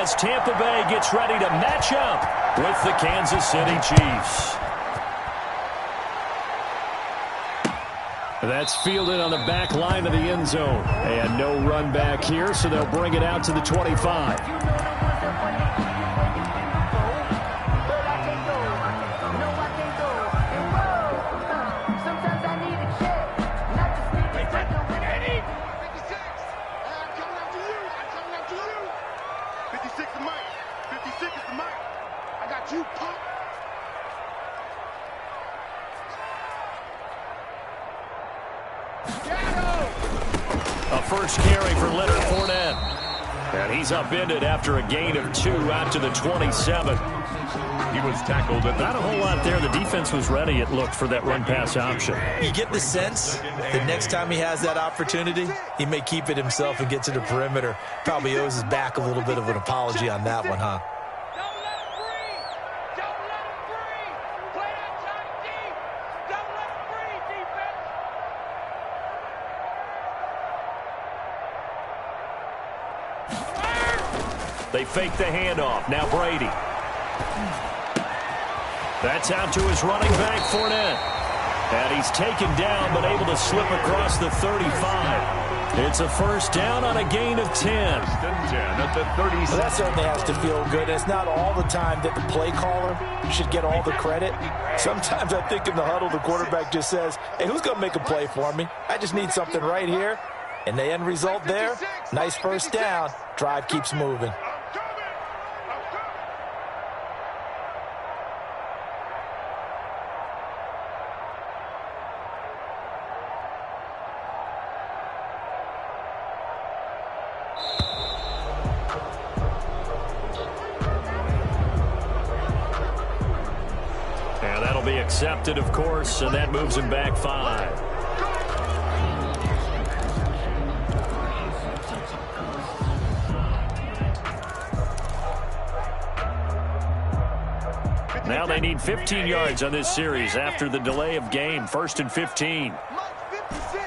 as Tampa Bay gets ready to match up with the Kansas City Chiefs. That's fielded on the back line of the end zone. And no run back here, so they'll bring it out to the 25. First carry for Leonard Fournette. And he's upended after a gain of 2 out to the 27. He was tackled at not a whole lot there. The defense was ready, it looked, for that run-pass option. You get the sense that next time he has that opportunity, he may keep it himself and get to the perimeter. Probably owes his back a little bit of an apology on that one, huh? They fake the handoff. Now Brady. That's out to his running back, Fournette. And he's taken down, but able to slip across the 35. It's a first down on a gain of 10. At the 36. Well, that certainly has to feel good. It's not all the time that the play caller should get all the credit. Sometimes I think in the huddle, the quarterback just says, hey, who's going to make a play for me? I just need something right here. And the end result there, nice first down. Drive keeps moving. Accepted, of course, and that moves him back 5. Now they need 15 yards on this series after the delay of game. 1st and 15. Must 56.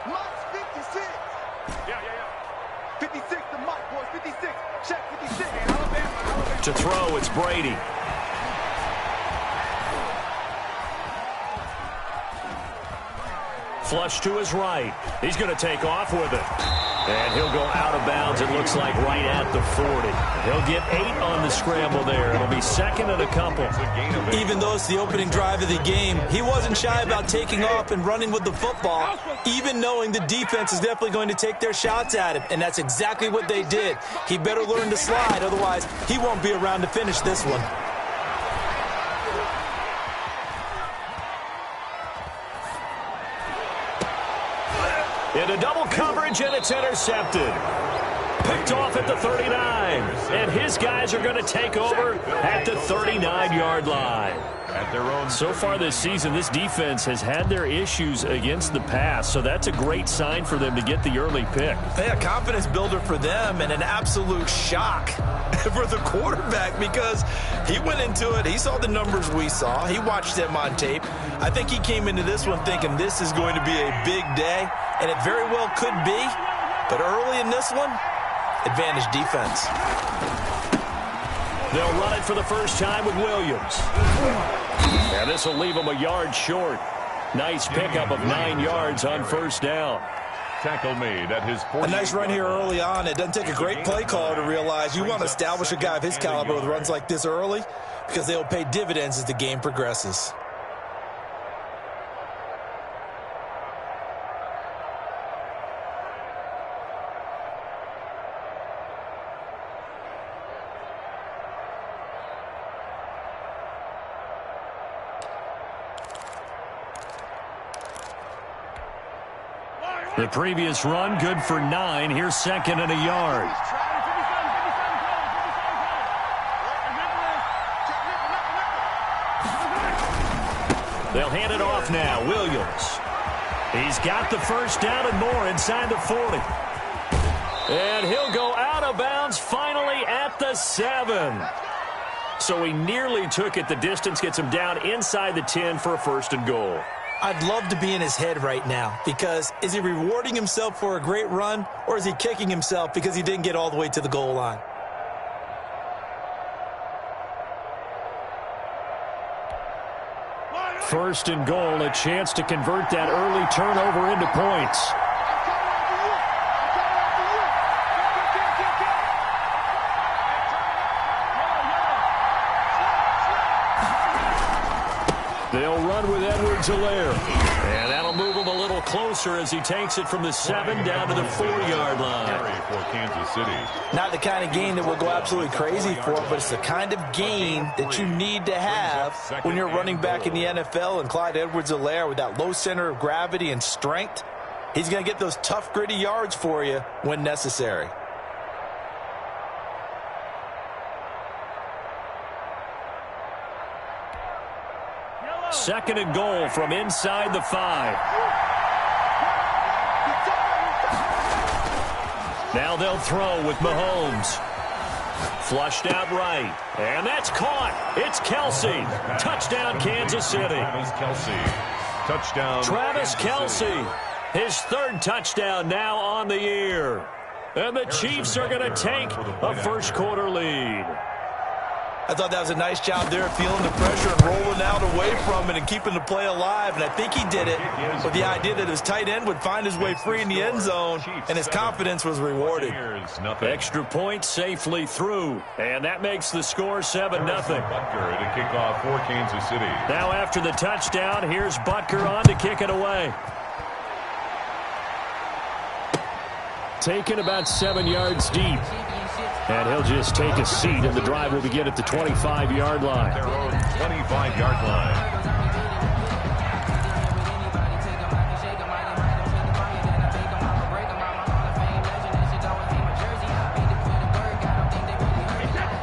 Must 56. Yeah. 56 to Mike, boys. 56. Check 56. Alabama. To throw, it's Brady. Flush to his right. He's going to take off with it. And he'll go out of bounds, it looks like, right at the 40. He'll get 8 on the scramble there. It'll be 2nd and a couple. Even though it's the opening drive of the game, he wasn't shy about taking off and running with the football, even knowing the defense is definitely going to take their shots at him. And that's exactly what they did. He better learn to slide, otherwise he won't be around to finish this one. Into double coverage, and it's intercepted. Picked off at the 39. And his guys are going to take over at the 39-yard line. At their own. So far this season, this defense has had their issues against the pass, so that's a great sign for them to get the early pick. Yeah, confidence builder for them and an absolute shock for the quarterback because he went into it. He saw the numbers we saw. He watched them on tape. I think he came into this one thinking this is going to be a big day, and it very well could be. But early in this one, advantage defense. They'll run it for the first time with Williams. And this will leave them a yard short. Nice pickup of 9 yards on first down. Tackle made at his 40. A nice run here early on. It doesn't take a great play caller to realize you want to establish a guy of his caliber with runs like this early because they will pay dividends as the game progresses. The previous run, good for 9. Here's 2nd and a yard. They'll hand it off now. Williams. He's got the first down and more inside the 40. And he'll go out of bounds finally at the 7. So he nearly took it the distance, gets him down inside the 10 for a 1st and goal. I'd love to be in his head right now because is he rewarding himself for a great run or is he kicking himself because he didn't get all the way to the goal line? First and goal, a chance to convert that early turnover into points. They'll run with Edwards-Helaire. And that'll move him a little closer as he takes it from the 7 down to the 4-yard line. For Kansas City. Not the kind of gain that will go absolutely crazy for, but it's the kind of gain that you need to have when you're running back in the NFL. And Clyde Edwards-Helaire, with that low center of gravity and strength, he's going to get those tough, gritty yards for you when necessary. Second and goal from inside the 5. Now they'll throw with Mahomes. Flushed out right. And that's caught. It's Kelsey. Touchdown, Kansas City. Travis Kelsey. Touchdown. Travis Kelsey. His 3rd touchdown now on the year. And the Chiefs are going to take a first-quarter lead. I thought that was a nice job there, feeling the pressure and rolling out away from it and keeping the play alive. And I think he did it with the idea that his tight end would find his way free in the end zone, and his confidence was rewarded. Extra point safely through, and that makes the score 7-0. Butker to kick off for Kansas City. Now after the touchdown, here's Butker on to kick it away. Taken about 7 yards deep. And he'll just take a seat, and the drive will begin at the 25-yard line. Their own 25-yard line.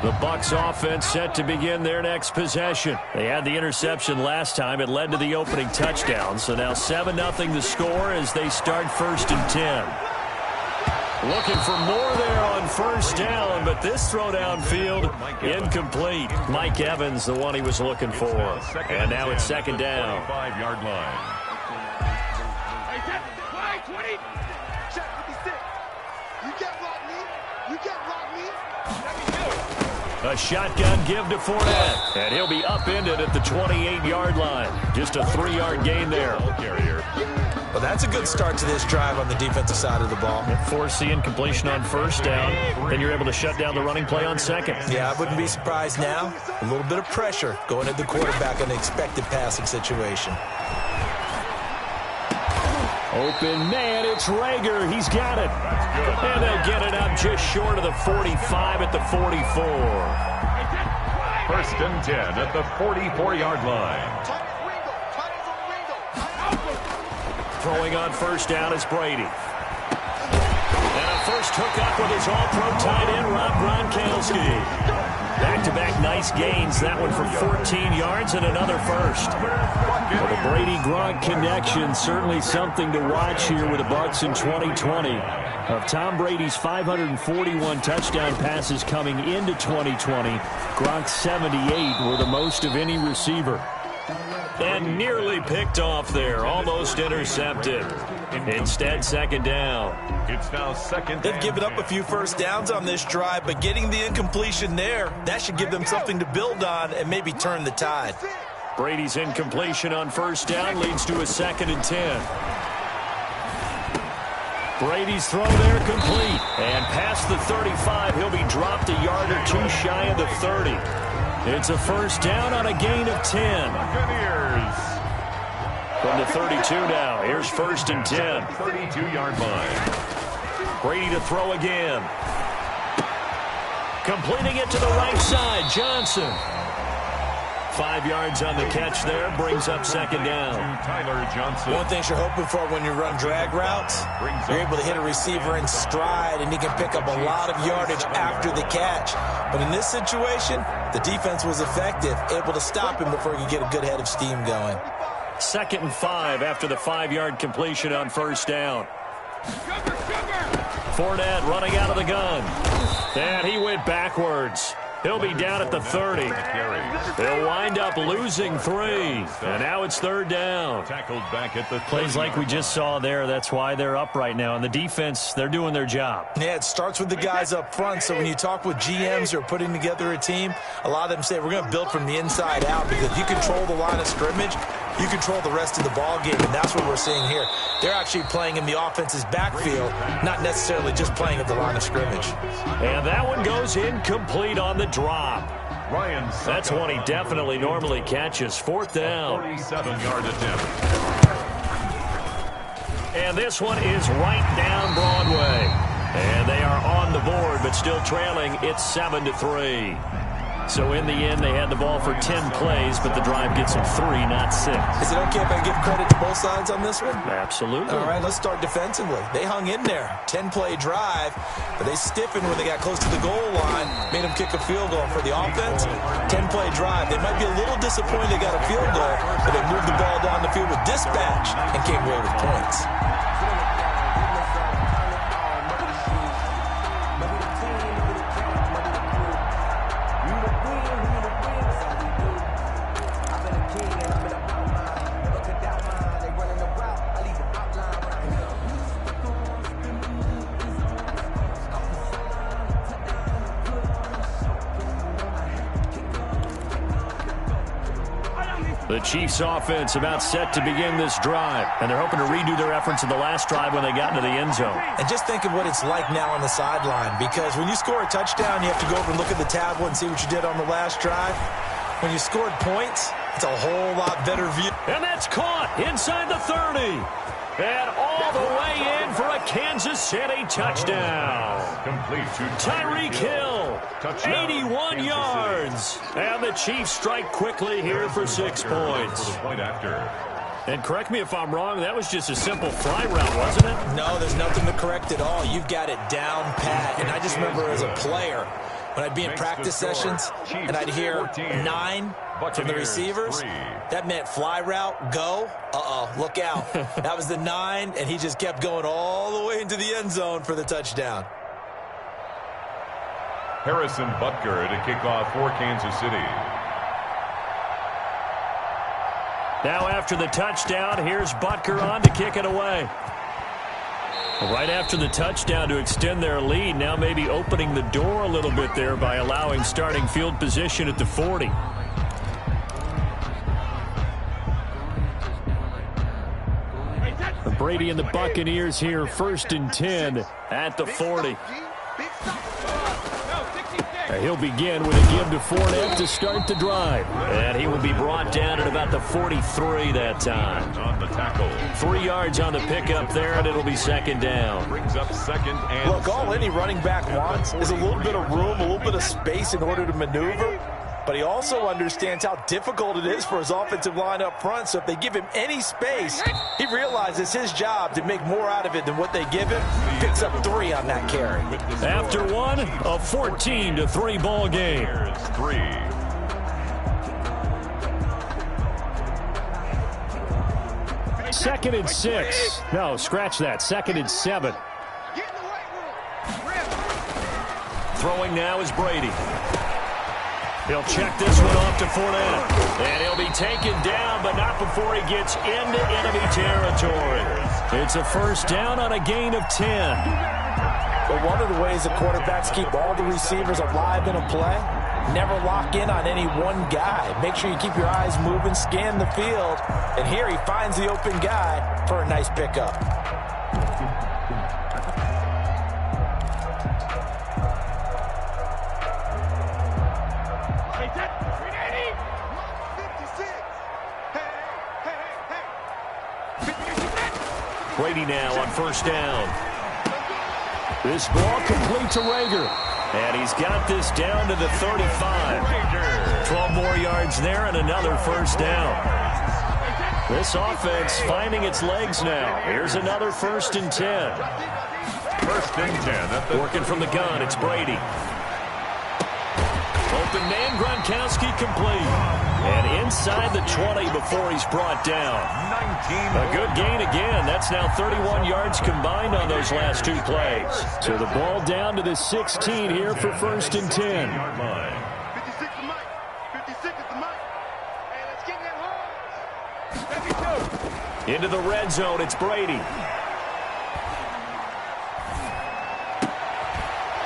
The Bucs offense set to begin their next possession. They had the interception last time. It led to the opening touchdown. So now 7-0 the score as they start 1st and 10. Looking for more there on first down, but this throw downfield incomplete. Mike Evans, the one he was looking for. And now it's 2nd down. 5-yard line. Check 56. You can't block me. You can't block me. A shotgun give to Fournette, and he'll be upended at the 28-yard line. Just a 3-yard gain there. Well, that's a good start to this drive on the defensive side of the ball. Force the incompletion on first down, then you're able to shut down the running play on second. Yeah, I wouldn't be surprised now. A little bit of pressure going at the quarterback in an expected passing situation. Open man, it's Rager. He's got it. And they'll get it up just short of the 45 at the 44. 1st and 10 at the 44-yard line. Throwing on first down is Brady. And a first hookup with his all-pro tight end, Rob Gronkowski. Back-to-back nice gains. That one for 14 yards and another first. Well, the Brady-Gronk connection, certainly something to watch here with the Bucs in 2020. Of Tom Brady's 541 touchdown passes coming into 2020, Gronk's 78 were the most of any receiver. And nearly picked off there, almost intercepted. Instead, 2nd down. It's now 2nd. They've given up a few first downs on this drive, but getting the incompletion there, that should give them something to build on and maybe turn the tide. Brady's incompletion on first down leads to a 2nd and 10. Brady's throw there complete. And past the 35, he'll be dropped a yard or 2 shy of the 30. It's a first down on a gain of 10. Buccaneers. From the 32 now, here's 1st and 10. 32-yard line. Brady to throw again. Completing it to the right side, Johnson. 5 yards on the catch there, brings up 2nd down. Tyler Johnson. One thing you're hoping for when you run drag routes, you're able to hit a receiver in stride, and he can pick up a lot of yardage after the catch. But in this situation, the defense was effective, able to stop him before he could get a good head of steam going. 2nd and 5 after the 5-yard completion on first down. Fournette running out of the gun. And he went backwards. He'll be down at the 30. They'll wind up losing 3. And now it's 3rd down. Tackled back at the Plays like we just saw there. That's why they're up right now. And the defense, they're doing their job. Yeah, it starts with the guys up front. So when you talk with GMs who are putting together a team, a lot of them say we're going to build from the inside out, because if you control the line of scrimmage, you control the rest of the ball game, and that's what we're seeing here. They're actually playing in the offense's backfield, not necessarily just playing at the line of scrimmage. And that one goes incomplete on the drop. That's one he definitely normally catches. 4th down. 47-yard attempt. And this one is right down Broadway. And they are on the board, but still trailing. It's 7-3. So in the end, they had the ball for 10 plays, but the drive gets them 3, not 6. Is it okay if I give credit to both sides on this one? Absolutely. All right, let's start defensively. They hung in there. 10-play drive, but they stiffened when they got close to the goal line, made them kick a field goal. For the offense, 10-play drive. They might be a little disappointed they got a field goal, but they moved the ball down the field with dispatch and came away with points. The Chiefs offense about set to begin this drive, and they're hoping to redo their efforts in the last drive when they got into the end zone. And just think of what it's like now on the sideline, because when you score a touchdown, you have to go over and look at the tablet and see what you did on the last drive. When you scored points, it's a whole lot better view. And that's caught inside the 30. And all the way in for a Kansas City touchdown. Complete to Tyreek Hill, 81 yards. And the Chiefs strike quickly here for 6 points. And correct me if I'm wrong, that was just a simple fly route, wasn't it? No, there's nothing to correct at all. You've got it down pat. And I just remember as a player, when I'd be in practice sessions and I'd hear 9 from the receivers, that meant fly route, go. Look out. That was the 9, and he just kept going all the way into the end zone for the touchdown. Harrison Butker to kick off for Kansas City. Now after the touchdown, here's Butker on to kick it away. Right after the touchdown to extend their lead, now maybe opening the door a little bit there by allowing starting field position at the 40. Brady and the Buccaneers here, 1st and 10 at the 40. He'll begin with a give to Fournette to start the drive. And he will be brought down at about the 43 that time. On the tackle. 3 yards on the pickup there, and it'll be 2nd down. Brings up 2nd and Look, all any running back wants is a little bit of room, a little bit of space in order to maneuver. But he also understands how difficult it is for his offensive line up front. So if they give him any space, he realizes his job to make more out of it than what they give him. Picks up 3 on that carry. After one, a 14-3 ball game. Here's 3. Second and 6. No, scratch that. 2nd and 7. Throwing now is Brady. He'll check this one off to Fournette. And he'll be taken down, but not before he gets into enemy territory. It's a 1st down on a gain of 10. But one of the ways the quarterbacks keep all the receivers alive in a play, never lock in on any one guy. Make sure you keep your eyes moving, scan the field. And here he finds the open guy for a nice pickup. Brady now on 1st down. This ball complete to Rager. And he's got this down to the 35. 12 more yards there and another 1st down. This offense finding its legs now. Here's another 1st and 10. 1st and 10. Working from the gun, it's Brady. Open man, Gronkowski complete. And inside the 20 before he's brought down. A good gain again. That's now 31 yards combined on those last 2 plays. So the ball down to the 16 here for 1st and 10. 56 to Mike. 56 to Mike. Hey, let's get that hard. Into the red zone, it's Brady.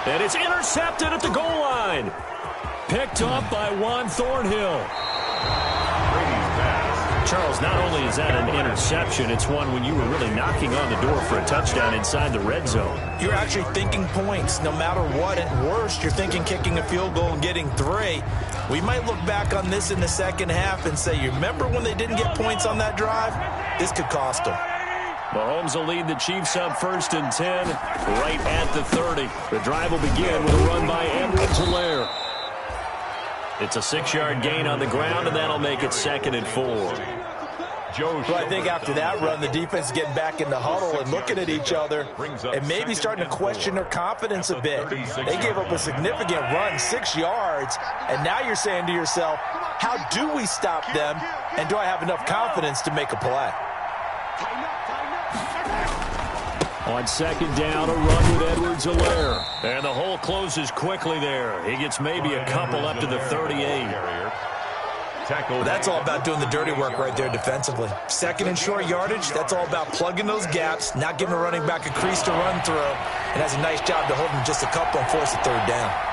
And it's intercepted at the goal line. Picked up by Juan Thornhill. Brady's pass Charles, not only is that an interception, it's one when you were really knocking on the door for a touchdown inside the red zone. You're actually thinking points. No matter what, at worst, you're thinking kicking a field goal and getting 3. We might look back on this in the second half and say, you remember when they didn't get points on that drive? This could cost them. Mahomes will lead the Chiefs up 1st and 10, right at the 30. The drive will begin with a run by Edwards-Helaire. It's a 6-yard gain on the ground, and that'll make it 2nd and 4. Well, I think after that run, the defense is getting back in the huddle and looking at each other and maybe starting to question their confidence a bit. They gave up a significant run, 6 yards, and now you're saying to yourself, how do we stop them, and do I have enough confidence to make a play? On 2nd down, a run with Edwards-Helaire. And the hole closes quickly there. He gets maybe a couple up to the 38. Well, that's all about doing the dirty work right there defensively. 2nd and short yardage, that's all about plugging those gaps, not giving a running back a crease to run through, and has a nice job to hold him just a couple and force a 3rd down.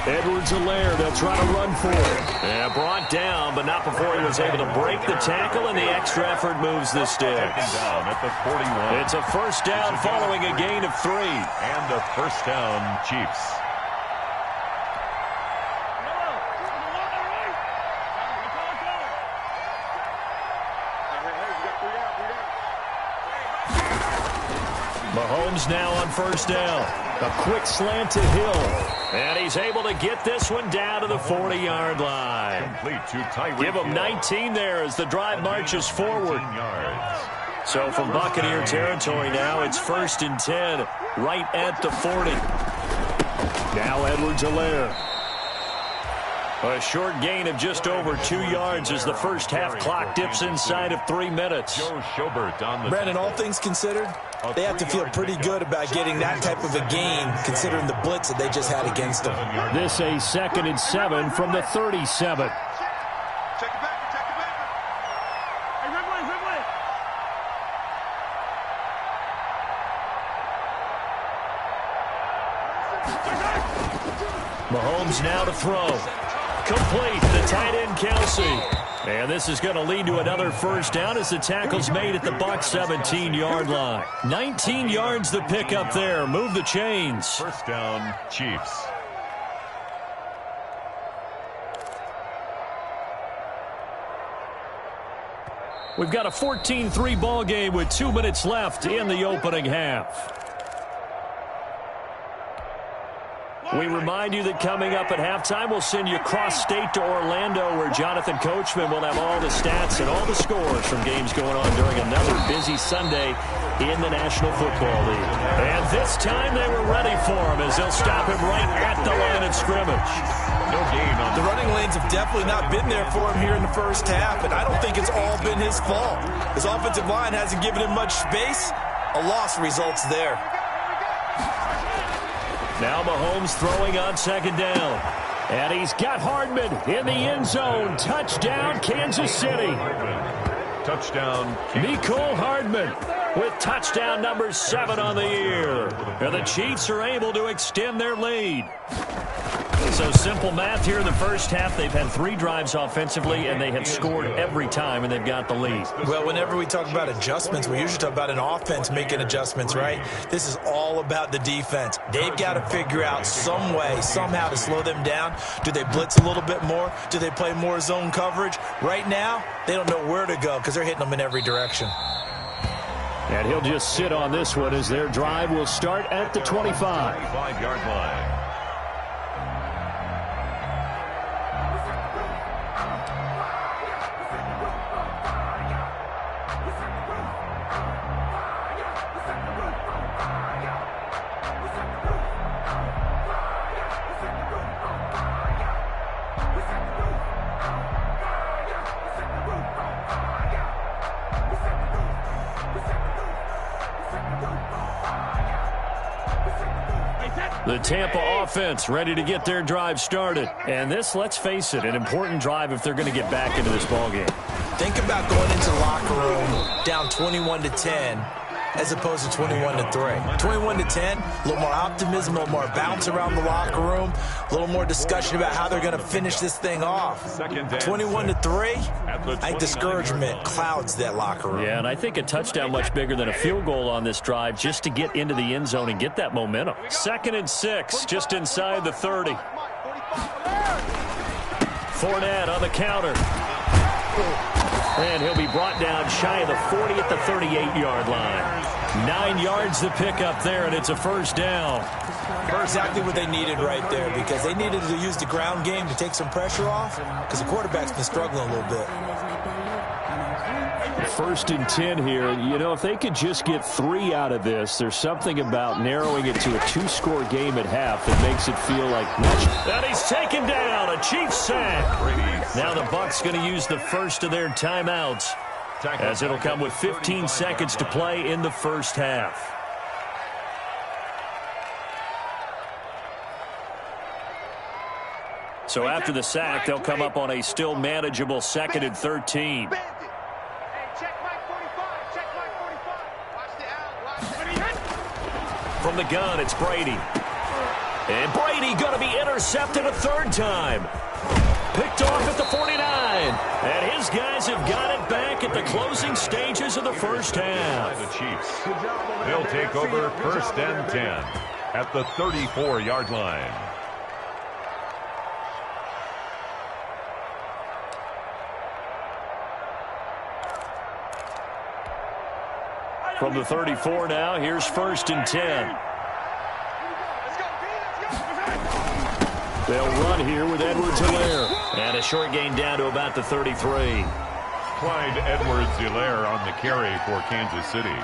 Edwards-Helaire, they'll try to run for it. And brought down, but not before he was able to break the tackle, and the extra effort moves the sticks. Down at the 41. It's a 1st down following a gain of 3. And the 1st down, Chiefs. Mahomes now on 1st down. A quick slant to Hill. And he's able to get this one down to the 40-yard line. Complete to Tyreek. Give him 19 there as the drive marches forward. Yards. So from Buccaneer territory now, it's 1st and 10, right at the 40. Now Edwards-Helaire. A short gain of just over 2 yards as the first half clock dips inside of 3 minutes. Joe Schobert on the Brandon, all things considered, they have to feel pretty good about getting that type of a gain, considering the blitz that they just had against them. This a 2nd and 7 from the 37. Check it back, check it back. Hey, Ridley. Mahomes now to throw. Complete, the tight end Kc. And this is going to lead to another 1st down as the tackle's made at the Bucs 17-yard line. 19 yards the pick up there. Move the chains. 1st down, Chiefs. We've got a 14-3 ball game with 2 minutes left in the opening half. We remind you that coming up at halftime, we'll send you cross-state to Orlando, where Jonathan Coachman will have all the stats and all the scores from games going on during another busy Sunday in the National Football League. And this time they were ready for him as they'll stop him right at the line of scrimmage. No gain on the running lanes have definitely not been there for him here in the first half, and I don't think it's all been his fault. His offensive line hasn't given him much space. A loss results there. Now Mahomes throwing on 2nd down. And he's got Hardman in the end zone. Touchdown, Kansas City. Touchdown, Mecole Hardman with touchdown number 7 on the year. And the Chiefs are able to extend their lead. So simple math here in the first half. They've had 3 drives offensively, and they have scored every time, and they've got the lead. Well, whenever we talk about adjustments, we usually talk about an offense making adjustments, right? This is all about the defense. They've got to figure out some way, somehow to slow them down. Do they blitz a little bit more? Do they play more zone coverage? Right now, they don't know where to go because they're hitting them in every direction. And he'll just sit on this one as their drive will start at the 25. 25-yard line. The Tampa offense ready to get their drive started. And this, let's face it, an important drive if they're going to get back into this ballgame. Think about going into the locker room down 21-10 as opposed to 21-3. 21-10, a little more optimism, a little more bounce around the locker room, a little more discussion about how they're going to finish this thing off. 21-3, I think discouragement clouds that locker room. Yeah, and I think a touchdown much bigger than a field goal on this drive just to get into the end zone and get that momentum. 2nd and 6, just inside the 30. Fournette on the counter. And he'll be brought down shy of the 40 at the 38-yard line. 9 yards to pick up there, and it's a first down. Exactly what they needed right there, because they needed to use the ground game to take some pressure off, because the quarterback's been struggling a little bit. 1st and 10 here. You know, if they could just get 3 out of this, there's something about narrowing it to a 2-score game at half that makes it feel like much. And he's taken down, a Chiefs sack. Now the Bucs going to use the first of their timeouts, as it'll come with 15 seconds to play in the first half. So after the sack, they'll come up on a still manageable 2nd and 13. From the gun, it's Brady. And Brady going to be intercepted a 3rd time. Picked off at the 49. And his guys have got it back at the closing stages of the first half. The Chiefs. They'll take over 1st and 10 at the 34-yard line. From the 34 now, here's 1st and 10. They'll run here with Edwards-Helaire. And a short gain down to about the 33. Clyde Edwards-Helaire on the carry for Kansas City.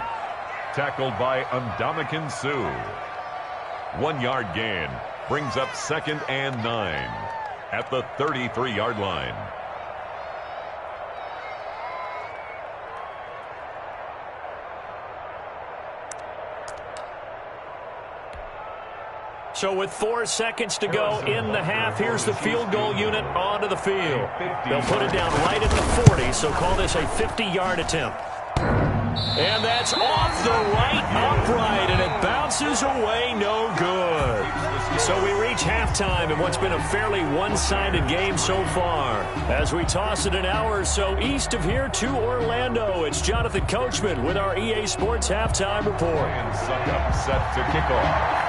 Tackled by Ndamukong Suh. 1-yard gain brings up 2nd and 9 at the 33-yard line. So with 4 seconds to go in the half, here's the field goal unit onto the field. They'll put it down right at the 40, so call this a 50-yard attempt. And that's off the right upright, and it bounces away, no good. So we reach halftime in what's been a fairly one-sided game so far. As we toss it an hour or so east of here to Orlando, it's Jonathan Coachman with our EA Sports Halftime Report. And Suckup set to kick off.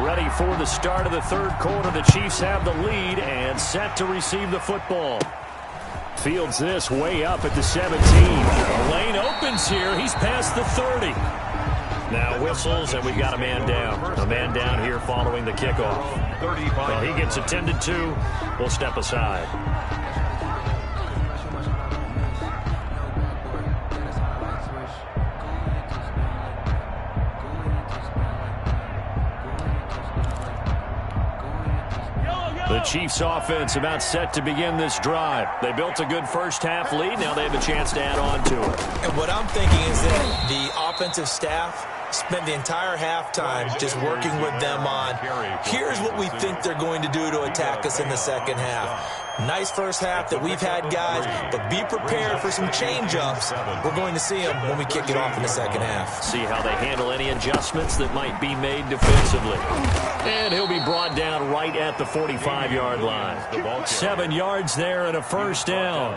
Ready for the start of the 3rd quarter. The Chiefs have the lead and set to receive the football. Fields this way up at the 17. The lane opens here. He's past the 30. Now whistles, and we've got a man down. A man down here following the kickoff. Well, he gets attended to. We'll step aside. The Chiefs offense about set to begin this drive. They built a good first half lead. Now they have a chance to add on to it. And what I'm thinking is that the offensive staff spent the entire halftime just working with them on, here's what we think they're going to do to attack us in the second half. Nice first half that we've had, guys, but be prepared for some change-ups. We're going to see them when we kick it off in the second half. See how they handle any adjustments that might be made defensively. And he'll be brought down right at the 45-yard line. 7 yards there and a first down.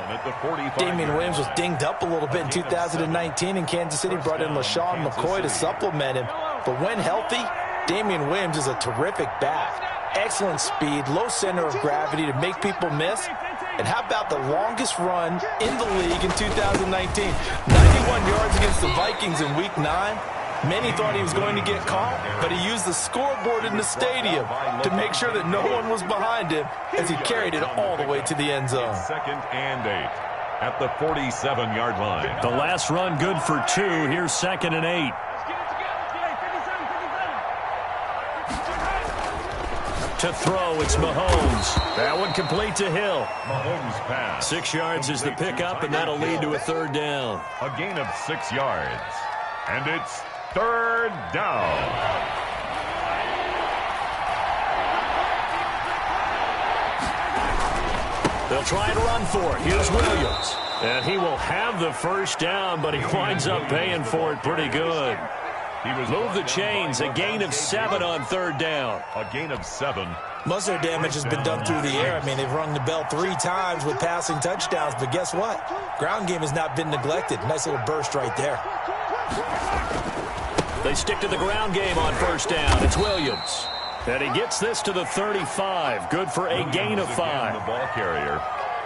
Damian Williams was dinged up a little bit in 2019, and Kansas City brought in LaShawn McCoy to supplement him. But when healthy, Damian Williams is a terrific back. Excellent speed, low center of gravity to make people miss. And how about the longest run in the league in 2019? 91 yards against the Vikings in Week 9. Many thought he was going to get caught, but he used the scoreboard in the stadium to make sure that no one was behind him as he carried it all the way to the end zone. 2nd and 8 at the 47-yard line. The last run good for 2. Here's 2nd and 8. To throw, it's Mahomes. That one complete to Hill. Mahomes pass. 6 yards is the pickup, and that'll lead to a 3rd down. A gain of 6 yards. And it's 3rd down. They'll try and run for it. Here's Williams. And he will have the first down, but he winds up paying for it pretty good. Move the chains. A gain of 7 on third down. A gain of 7. Most of their damage has been done through the air. I mean, they've rung the bell 3 times with passing touchdowns, but guess what? Ground game has not been neglected. Nice little burst right there. They stick to the ground game on first down. It's Williams. And he gets this to the 35. Good for a gain of 5. The ball carrier.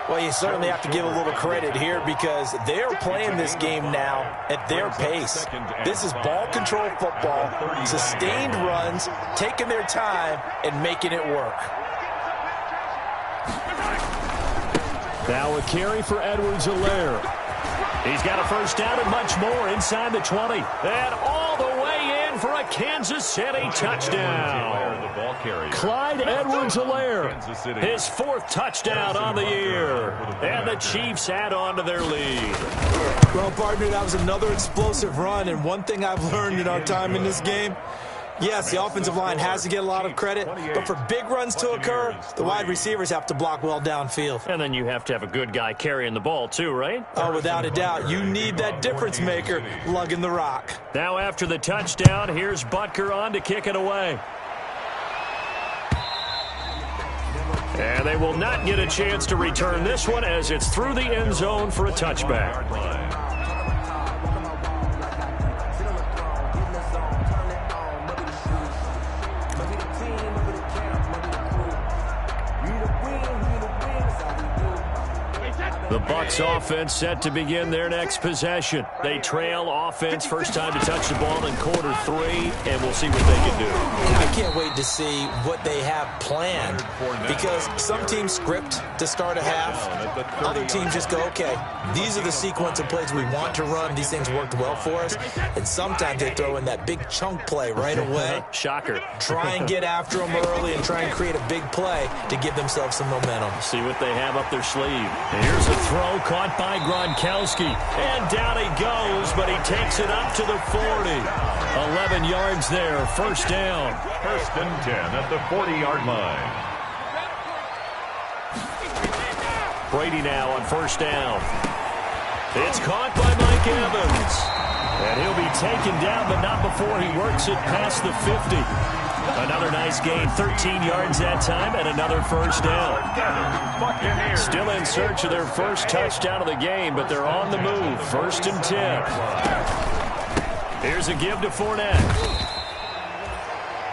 Well, you certainly have to give a little credit here because they're playing this game now at their pace. This is ball control football, sustained runs, taking their time, and making it work. Now a carry for Edwards-Helaire. He's got a first down and much more inside the 20. And all the way in for a Kansas City touchdown. Clyde Edwards-Helaire, his 4th touchdown on the year. And the Chiefs add on to their lead. Well, partner, that was another explosive run. And one thing I've learned in our time in this game, yes, the offensive line has to get a lot of credit, but for big runs to occur, the wide receivers have to block well downfield. And then you have to have a good guy carrying the ball too, right? Oh, without a doubt. You need that difference maker lugging the rock. Now after the touchdown, here's Butker on to kick it away. And they will not get a chance to return this one as it's through the end zone for a touchback. The Bucs offense set to begin their next possession. They trail offense, first time to touch the ball in quarter 3, and we'll see what they can do. I can't wait to see what they have planned because some teams script to start a half. Other teams just go, okay, these are the sequence of plays we want to run. These things worked well for us. And sometimes they throw in that big chunk play right away. Shocker. Try and get after them early and try and create a big play to give themselves some momentum. See what they have up their sleeve. And here's a throw caught by Gronkowski. And down he goes, but he takes it up to the 40. 11 yards there, first down. First and 10 at the 40-yard line. Brady now on first down. It's caught by Mike Evans. And he'll be taken down, but not before he works it past the 50. Another nice gain, 13 yards that time, and another first down. Still in search of their first touchdown of the game, but they're on the move. First and 10. Here's a give to Fournette.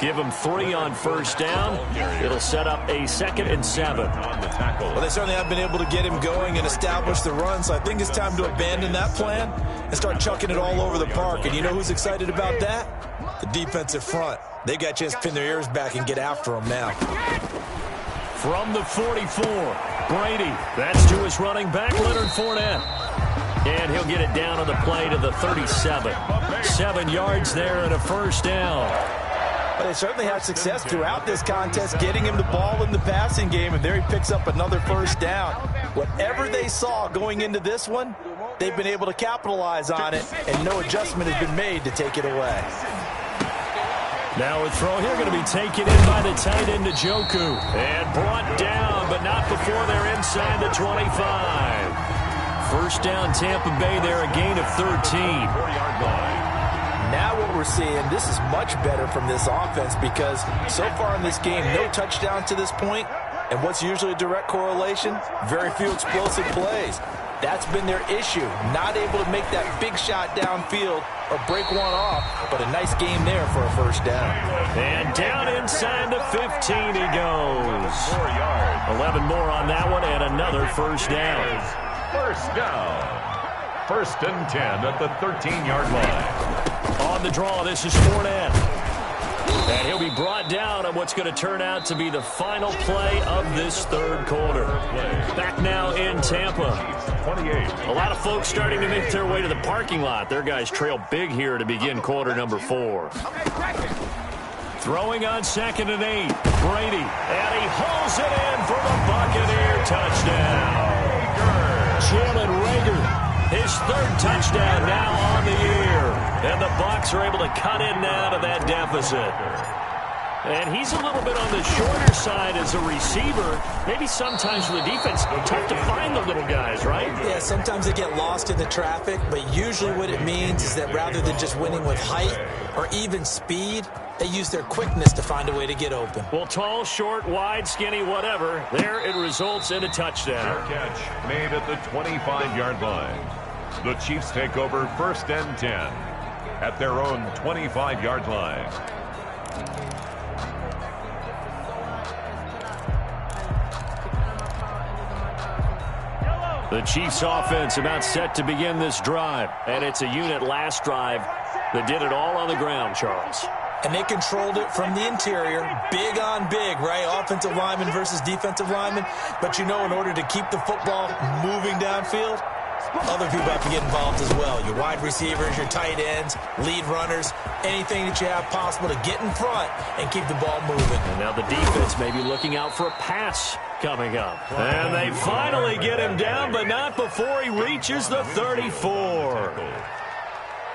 Give him 3 on first down. It'll set up a 2nd and 7. Well, they certainly have been able to get him going and establish the run, so I think it's time to abandon that plan and start chucking it all over the park. And you know who's excited about that? The defensive front. They got a chance to pin their ears back and get after him now. From the 44, Brady. That's to his running back, Leonard Fournette. And he'll get it down on the play to the 37. 7 yards there and a first down. But they certainly had success throughout this contest, getting him the ball in the passing game, and there he picks up another first down. Whatever they saw going into this one, they've been able to capitalize on it, and no adjustment has been made to take it away. Now a throw here going to be taken in by the tight end, Njoku. And brought down, but not before they're inside the 25. First down, Tampa Bay there, a gain of 13. Now what we're seeing, this is much better from this offense because so far in this game, no touchdown to this point, and what's usually a direct correlation? Very few explosive plays. That's been their issue, not able to make that big shot downfield or break one off, but a nice game there for a first down. And down inside the 15 he goes. 11 more on that one and another first down. First down. First and 10 at the 13-yard line. On the draw, this is Fournette. And he'll be brought down on what's going to turn out to be the final play of this third quarter. Back now in Tampa. 28. A lot of folks starting to make their way to the parking lot. Their guys trail big here to begin quarter number 4. Throwing on 2nd and 8. Brady. And he hauls it in for the Buccaneer touchdown. Jalen Reagor. His 3rd touchdown now on the year. And the Bucs are able to cut in now to that deficit. And he's a little bit on the shorter side as a receiver. Maybe sometimes for the defense, tough to find the little guys, right? Yeah, sometimes they get lost in the traffic, but usually what it means is that rather than just winning with height or even speed, they use their quickness to find a way to get open. Well, tall, short, wide, skinny, whatever, there it results in a touchdown. Fair catch made at the 25-yard line. The Chiefs take over 1st and 10 at their own 25-yard line. The Chiefs offense about set to begin this drive. And it's a unit last drive that did it all on the ground, Charles. And they controlled it from the interior. Big on big, right? Offensive lineman versus defensive lineman. But, you know, in order to keep the football moving downfield, other people have to get involved as well. Your wide receivers, your tight ends, lead runners, anything that you have possible to get in front and keep the ball moving. And now the defense may be looking out for a pass coming up. And they finally get him down, but not before he reaches the 34.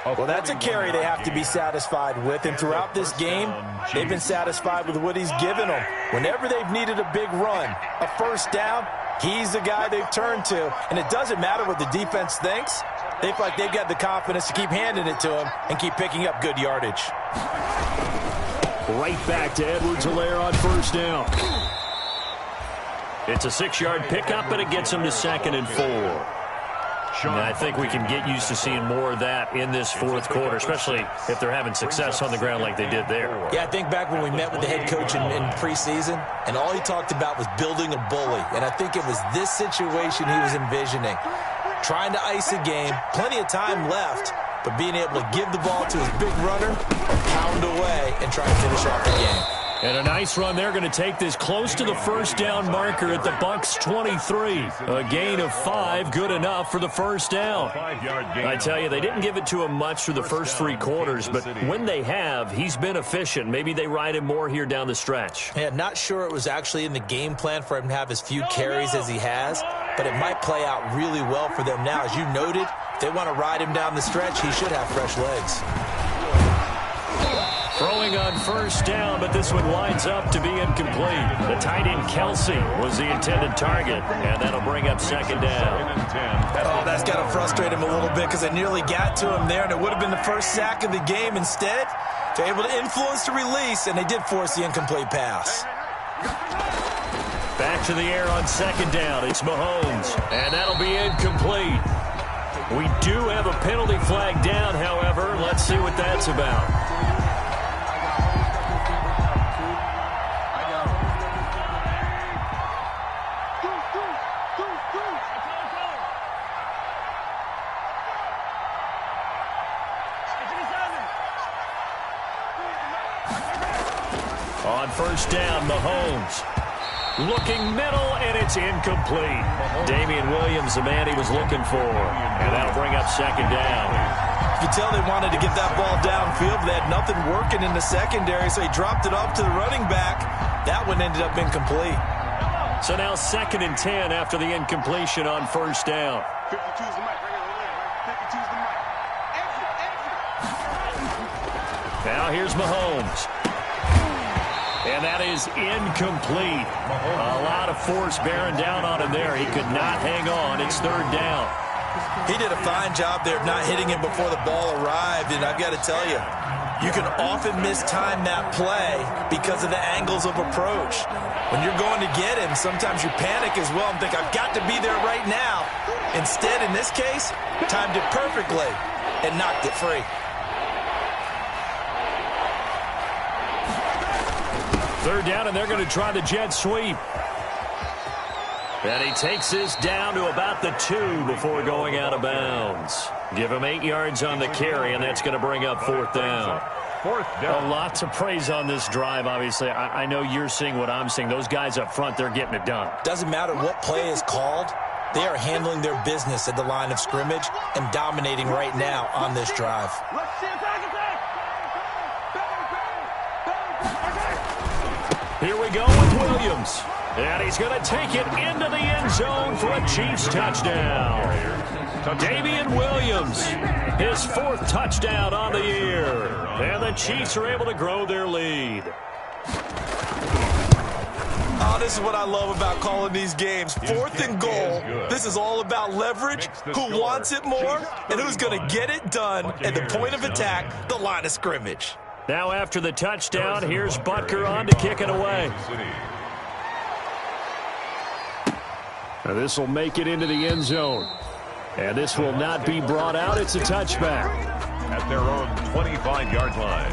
Well, that's a carry they have to be satisfied with. And throughout this game, they've been satisfied with what he's given them. Whenever they've needed a big run, a first down, he's the guy they've turned to. And it doesn't matter what the defense thinks. They feel like they've got the confidence to keep handing it to him and keep picking up good yardage. Right back to Edwards-Helaire on first down. It's a 6-yard pickup, and it gets him to 2nd and 4. And I think we can get used to seeing more of that in this fourth quarter, especially if they're having success on the ground like they did there. Yeah, I think back when we met with the head coach in preseason, and all he talked about was building a bully. And I think it was this situation he was envisioning. Trying to ice a game, plenty of time left, but being able to give the ball to his big runner or pound away and try to finish off the game. And a nice run there, going to take this close to the first down marker at the Bucs 23. A gain of 5, good enough for the first down. I tell you, they didn't give it to him much through the first 3 quarters, but when they have, he's been efficient. Maybe they ride him more here down the stretch. Yeah, not sure it was actually in the game plan for him to have as few carries as he has, but it might play out really well for them now. As you noted, if they want to ride him down the stretch, he should have fresh legs. Throwing on first down, but this one winds up to be incomplete. The tight end Kc was the intended target, and that'll bring up 2nd down. Oh, that's got to frustrate him a little bit because they nearly got to him there, and it would have been the first sack of the game. Instead, they're able to influence the release, and they did force the incomplete pass. Back to the air on 2nd down. It's Mahomes, and that'll be incomplete. We do have a penalty flag down, however. Let's see what that's about. On first down, Mahomes. Looking middle, and it's incomplete. Damian Williams, the man he was looking for. And that'll bring up 2nd down. You could tell they wanted to get that ball downfield, but they had nothing working in the secondary, so he dropped it off to the running back. That one ended up incomplete. So now 2nd and 10 after the incompletion on first down. 52's the mic right here. 52's the mic. Exit. Now here's Mahomes. And that is incomplete. A lot of force bearing down on him there. He could not hang on. It's 3rd down. He did a fine job there of not hitting him before the ball arrived, and I've got to tell you, you can often mistime that play because of the angles of approach. When you're going to get him, sometimes you panic as well and think, I've got to be there right now. Instead, in this case, timed it perfectly and knocked it free. 3rd down, and they're going to try the jet sweep. And he takes this down to about the 2 before going out of bounds. Give him 8 yards on the carry, and that's going to bring up 4th down. 4th down. A lot to praise on this drive, obviously. I know you're seeing what I'm seeing. Those guys up front, they're getting it done. Doesn't matter what play is called. They are handling their business at the line of scrimmage and dominating right now on this drive. Here we go with Williams. And he's going to take it into the end zone for a Chiefs touchdown. Damian Williams, his 4th touchdown on the year. And the Chiefs are able to grow their lead. Oh, this is what I love about calling these games. 4th and goal. This is all about leverage, who wants it more, and who's going to get it done at the point of attack, the line of scrimmage. Now after the touchdown, here's Butker on to kick it away. Now this will make it into the end zone. And this will not be brought out. It's a touchback. At their own 25-yard line.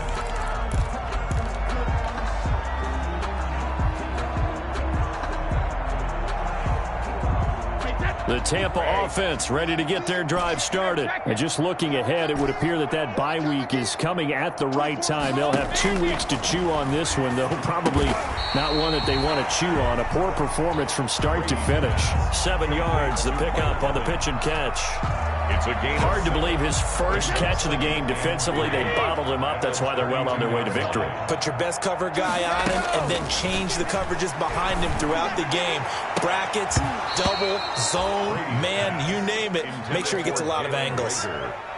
The Tampa offense ready to get their drive started. And just looking ahead, it would appear that that bye week is coming at the right time. They'll have 2 weeks to chew on this one, though probably not one that they want to chew on. A poor performance from start to finish. 7 yards, the pickup on the pitch and catch. It's a game. Hard to believe his first catch of the game. Defensively, they bottled him up. That's why they're well on their way to victory. Put your best cover guy on him and then change the coverages behind him throughout the game. Brackets, double, zone, man, you name it. Make sure he gets a lot of angles.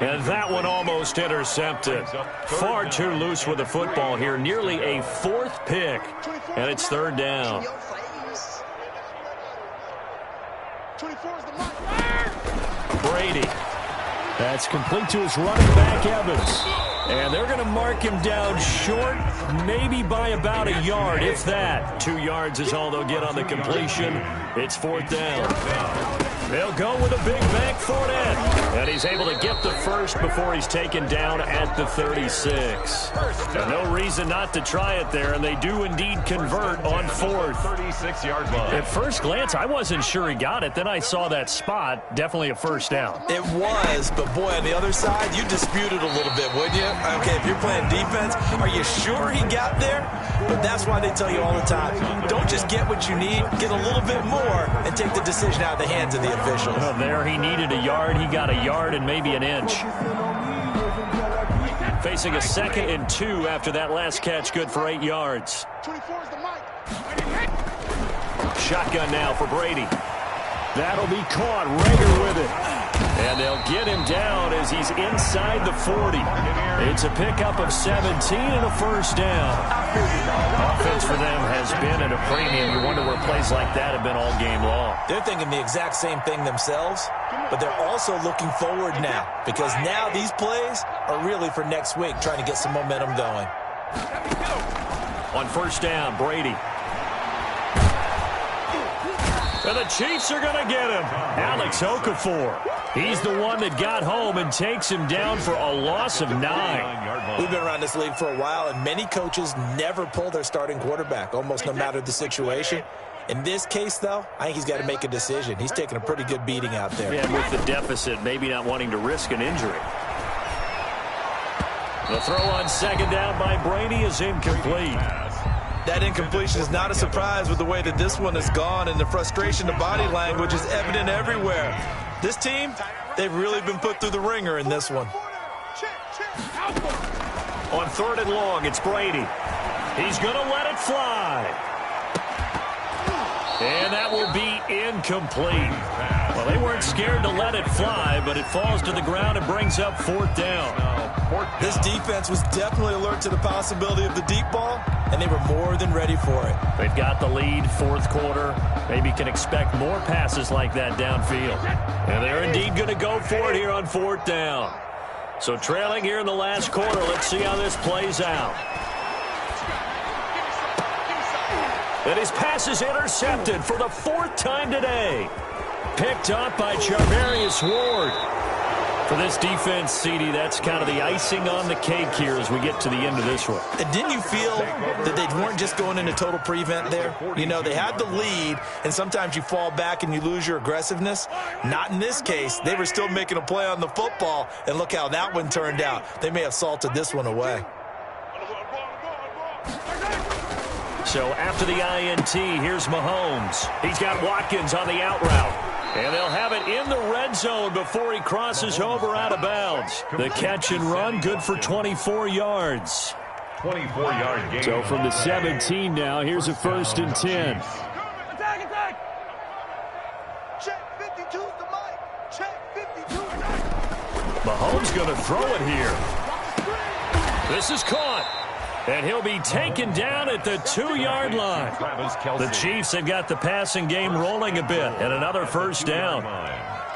And that one almost intercepted. Far too loose with the football here. Nearly a 4th pick. And it's 3rd down. 24 is the mark. Brady. That's complete to his running back, Evans. And they're going to mark him down short, maybe by about a yard, if that. 2 yards is all they'll get on the completion. It's 4th down. They'll go with a big bank for it. And he's able to get the first before he's taken down at the 36. And no reason not to try it there, and they do indeed convert on 4th. 36-yard line. At first glance, I wasn't sure he got it. Then I saw that spot. Definitely a first down. It was, but boy, on the other side, you disputed a little bit, wouldn't you? Okay, if you're playing defense, are you sure he got there? But that's why they tell you all the time, don't just get what you need, get a little bit more, and take the decision out of the hands of the officials. Well, there he needed a yard. He got a yard and maybe an inch. Facing a 2nd and 2 after that last catch, good for 8 yards. 24 is the mark. Shotgun now for Brady. That'll be caught. Rager with it. And they'll get him down as he's inside the 40. It's a pickup of 17 and a first down. Offense for them has been at a premium. You wonder where plays like that have been all game long. They're thinking the exact same thing themselves, but they're also looking forward now because now these plays are really for next week, trying to get some momentum going. On first down, Brady. And the Chiefs are going to get him. Alex Okafor. He's the one that got home and takes him down for a loss of 9. We've been around this league for a while, and many coaches never pull their starting quarterback, almost no matter the situation. In this case, though, I think he's got to make a decision. He's taking a pretty good beating out there. Yeah, with the deficit, maybe not wanting to risk an injury. The throw on 2nd down by Brady is incomplete. That incompletion is not a surprise with the way that this one has gone, and the frustration, the body language is evident everywhere. This team, they've really been put through the ringer in this one. On 3rd and long, it's Brady. He's going to let it fly. And that will be incomplete. Well, they weren't scared to let it fly, but it falls to the ground and brings up 4th down. This defense was definitely alert to the possibility of the deep ball, and they were more than ready for it. They've got the lead, 4th quarter. Maybe can expect more passes like that downfield. And they're indeed going to go for it here on 4th down. So trailing here in the last quarter, let's see how this plays out. And his pass is intercepted for the 4th time today. Picked up by Charvarius Ward. For this defense, CD, that's kind of the icing on the cake here as we get to the end of this one. And didn't you feel that they weren't just going into total prevent there? You know, they had the lead, and sometimes you fall back and you lose your aggressiveness. Not in this case. They were still making a play on the football, and look how that one turned out. They may have salted this one away. So after the INT, here's Mahomes. He's got Watkins on the out route. And they'll have it in the red zone before he crosses over out of bounds. The catch and run, good for 24 yards. 24-yard gain. So from the 17 now, here's a 1st and 10. Attack! Check 52's the mic. Check 52. Mahomes going to throw it here. This is caught. And he'll be taken down at the 2-yard line. The Chiefs have got the passing game rolling a bit, and another first down.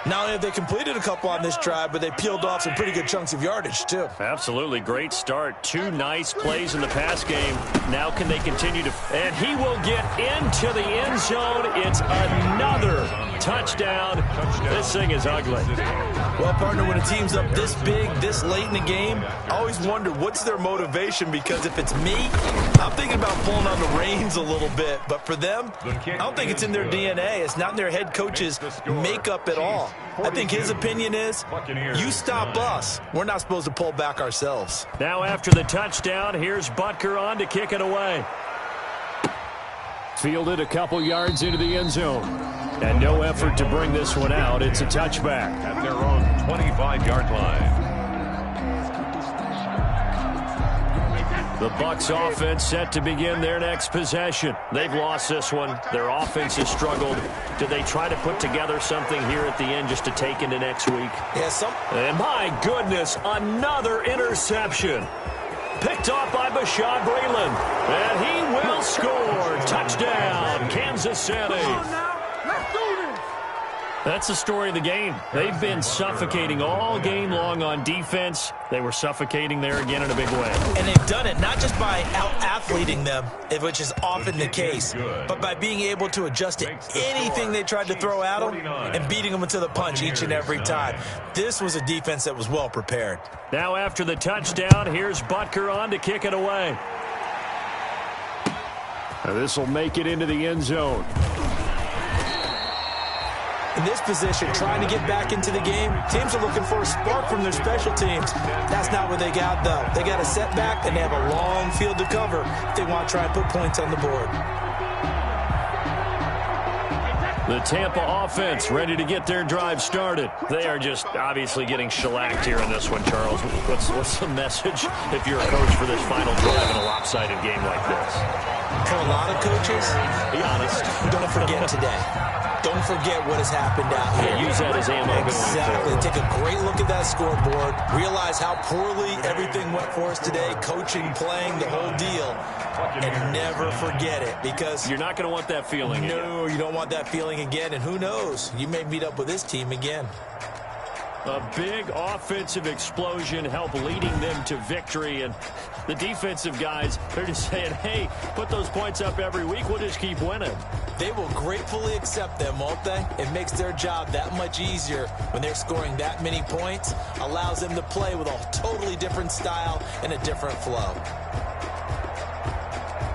Not only have they completed a couple on this drive, but they peeled off some pretty good chunks of yardage, too. Absolutely great start. 2 nice plays in the pass game. Now can they continue to... And he will get into the end zone. It's another touchdown. This thing is ugly. Well, partner, when a team's up this big, this late in the game, I always wonder what's their motivation, because if it's me, I'm thinking about pulling on the reins a little bit. But for them, I don't think it's in their DNA. It's not in their head coach's makeup at all. I think his opinion is, you stop us. We're not supposed to pull back ourselves. Now after the touchdown, here's Butker on to kick it away. Fielded a couple yards into the end zone. And no effort to bring this one out. It's a touchback. At their own 25-yard line. The Bucs offense set to begin their next possession. They've lost this one. Their offense has struggled. Do they try to put together something here at the end just to take into next week? And my goodness, another interception. Picked off by Bashaud Breeland. And he will score. Touchdown, Kansas City. That's the story of the game. They've been suffocating all game long on defense. They were suffocating there again in a big way. And they've done it not just by out-athleting them, which is often the case, but by being able to adjust to anything they tried to throw at them and beating them into the punch each and every time. This was a defense that was well prepared. Now after the touchdown, here's Butker on to kick it away. This will make it into the end zone. In this position, trying to get back into the game, teams are looking for a spark from their special teams. That's not what they got, though. They got a setback, and they have a long field to cover if they want to try and put points on the board. The Tampa offense ready to get their drive started. They are just obviously getting shellacked here in this one, Charles. What's the message if you're a coach for this final drive in a lopsided game like this? For a lot of coaches, be honest, don't forget today. Don't forget what has happened out here. Yeah, use that as ammo. Exactly. Take a great look at that scoreboard. Realize how poorly everything went for us today. Coaching, playing, the whole deal. And never forget it, because you're not going to want that feeling. No, you don't want that feeling again. And who knows? You may meet up with this team again. A big offensive explosion helped leading them to victory. And the defensive guys, they're just saying, hey, put those points up every week. We'll just keep winning. They will gratefully accept them, won't they? It makes their job that much easier when they're scoring that many points. Allows them to play with a totally different style and a different flow.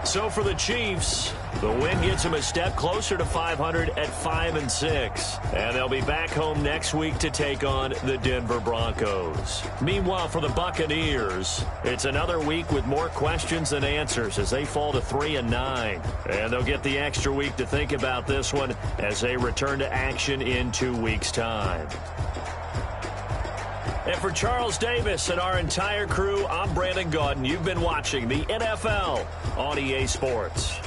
So for the Chiefs, the win gets them a step closer to 500 at 5-6. And they'll be back home next week to take on the Denver Broncos. Meanwhile, for the Buccaneers, it's another week with more questions than answers as they fall to 3-9. And they'll get the extra week to think about this one as they return to action in 2 weeks' time. And for Charles Davis and our entire crew, I'm Brandon Gaudin. You've been watching the NFL on EA Sports.